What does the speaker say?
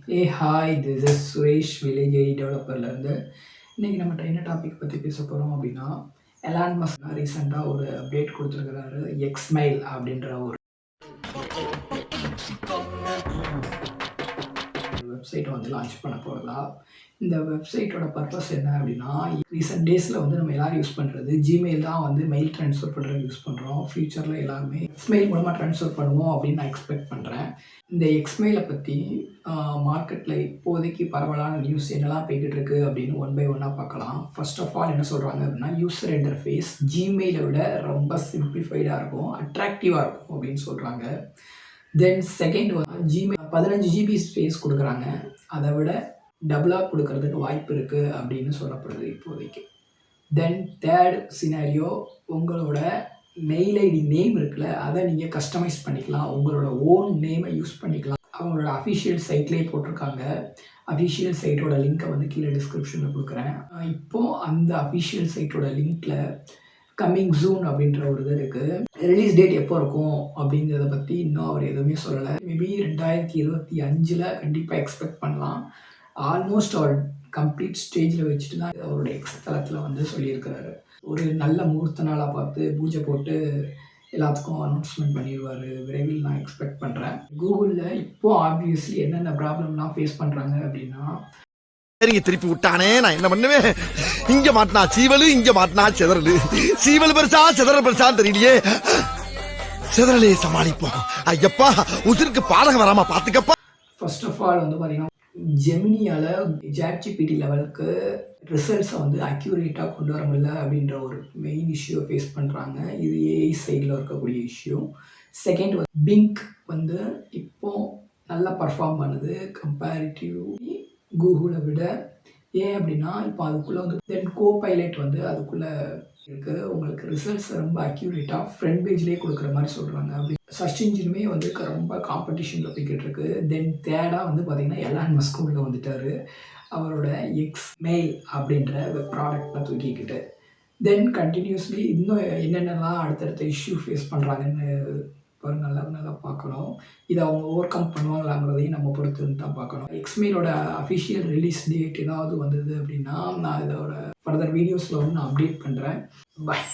Hi, this is Suresh village IT டெவலப்பர்லேருந்து. இன்றைக்கி நம்மகிட்ட என்ன டாபிக் பற்றி பேச போகிறோம் அப்படின்னா, எலான் மஸ்க் ரீசெண்டாக ஒரு அப்டேட் கொடுத்துருக்கிறாரு. எக்ஸ்மெயில் அப்படின்ற ஒரு வெப்சைட்டை வந்து லான்ச் பண்ண போகிறதா. இந்த வெப்சைட்டோட பர்பஸ் என்ன அப்படின்னா, ரீசெண்ட் டேஸில் வந்து நம்ம எல்லோரும் யூஸ் பண்ணுறது ஜிமெயில் தான். வந்து மெயில் ட்ரான்ஸ்ஃபர் பண்ணுறது யூஸ் பண்ணுறோம். ஃப்யூச்சரில் எல்லாருமே எக்ஸ்மெயில் மூலமாக ட்ரான்ஸ்ஃபர் பண்ணுவோம் அப்படின்னு நான் எக்ஸ்பெக்ட் பண்ணுறேன். இந்த எக்ஸ்மெயிலை பற்றி மார்க்கெட்டில் இப்போதைக்கு பரவலான நியூஸ் என்னெல்லாம் போய்கிட்டு இருக்குது அப்படின்னு ஒன் பை ஒன்னாக பார்க்கலாம். ஃபர்ஸ்ட் ஆஃப் ஆல் என்ன சொல்கிறாங்க அப்படின்னா, யூசர் இன்டர்ஃபேஸ் ஜிமெயிலை விட ரொம்ப சிம்பிளிஃபைடாக இருக்கும், அட்ராக்டிவாக இருக்கும் அப்படின்னு சொல்கிறாங்க. Then second Gmail 15 GB space கொடுக்குறாங்க. அதை விட டபுளாக கொடுக்கறதுக்கு வாய்ப்பு இருக்குது அப்படின்னு சொல்லப்படுது இப்போதைக்கு. தென் தேர்ட் சினாரியோ, உங்களோட மெயில் ஐடி நேம் இருக்குல்ல, அதை நீங்கள் கஸ்டமைஸ் பண்ணிக்கலாம். உங்களோட ஓன் நேமை யூஸ் பண்ணிக்கலாம். அவங்களோட அஃபிஷியல் சைட்லேயே போட்டிருக்காங்க. அஃபிஷியல் சைட்டோட லிங்க்கை வந்து கீழே டிஸ்கிரிப்ஷனில் கொடுக்குறேன். இப்போது அந்த அஃபிஷியல் சைட்டோட லிங்க்கில் கம்மிங் ஜூன் அப்படின்ற ஒரு இது இருக்குது. ரிலீஸ் டேட் எப்போ இருக்கும் அப்படிங்கிறத பற்றி இன்னும் அவர் எதுவுமே சொல்லலை. மேபி 2025 கண்டிப்பாக எக்ஸ்பெக்ட் பண்ணலாம். ஆல்மோஸ்ட் அவர் கம்ப்ளீட் ஸ்டேஜில் வச்சுட்டு தான் அவரோட எக்ஸ் தளத்தில் வந்து சொல்லியிருக்கிறாரு. ஒரு நல்ல முகூர்த்த நாளாக பார்த்து பூஜை போட்டு எல்லாத்துக்கும் அனௌன்ஸ்மெண்ட் பண்ணிடுவார் விரைவில், நான் எக்ஸ்பெக்ட் பண்ணுறேன். கூகுளில் இப்போது ஆப்வியஸ்லி என்னென்ன ப்ராப்ளம்லாம் ஃபேஸ் பண்ணுறாங்க அப்படின்னா, சரிங்க திருப்பி விட்டானே நான் என்ன பண்ணுவேன். இங்க மாட்டினா சீவலு, இங்க மாட்டினா செதறலு. சீவல் பெருசா செதறல் பெருசான்னு தெரியலையே. செதறலே சமாளிப்போம். ஐயப்பா உசுருக்கு பாதகம் வராம பாத்துக்கப்பா. ஃபர்ஸ்ட் ஆஃப் ஆல் வந்து பார்த்தீங்கன்னா, ஜெமினியால் ChatGPT லெவலுக்கு ரிசல்ட்ஸை வந்து அக்யூரேட்டாக கொண்டு வர முடியல அப்படின்ற ஒரு மெயின் இஷ்யூவை ஃபேஸ் பண்ணுறாங்க. இது ஏஐ சைடில் இருக்கக்கூடிய இஷ்யூ. செகண்ட் வந்து பிங்க் வந்து இப்போது நல்லா பர்ஃபார்ம் பண்ணுது கம்பேரிட்டிவ்லி கூகுளை விட. ஏன் அப்படின்னா, இப்போ அதுக்குள்ளே வந்து தென் கோபைலட் வந்து அதுக்குள்ளே இருக்குது. உங்களுக்கு ரிசல்ட்ஸ் ரொம்ப அக்யூரேட்டாக ஃப்ரண்ட் பேஜ்லேயே கொடுக்குற மாதிரி சொல்கிறாங்க. அப்படி சர்ச் இன்ஜினுமே வந்து ரொம்ப காம்படிஷனில் போய்கிட்டு இருக்குது. தென் தேர்டாக வந்து பார்த்திங்கன்னா, எலான் மஸ்க் உள்ள வந்துட்டார். அவரோட எக்ஸ்மெயில் அப்படின்ற வெப் ப்ராடக்டை தூக்கிக்கிட்டு. தென் கண்டினியூஸ்லி இன்னும் என்னென்னலாம் அடுத்தடுத்த இஷ்யூ ஃபேஸ் பண்ணுறாங்கன்னு நல்லா பார்க்கணும். இதை அவங்க ஓவர் கம் பண்ணுவாங்களாங்கிறதையும் நம்ம பொறுத்து தான் பார்க்கணும். எக்ஸ்மெயிலோட அஃபிஷியல் ரிலீஸ் டேட் ஏதாவது வந்தது அப்படின்னா, நான் இதோட ஃபர்தர் வீடியோஸில் வந்து நான் அப்டேட் பண்ணுறேன். பாய்.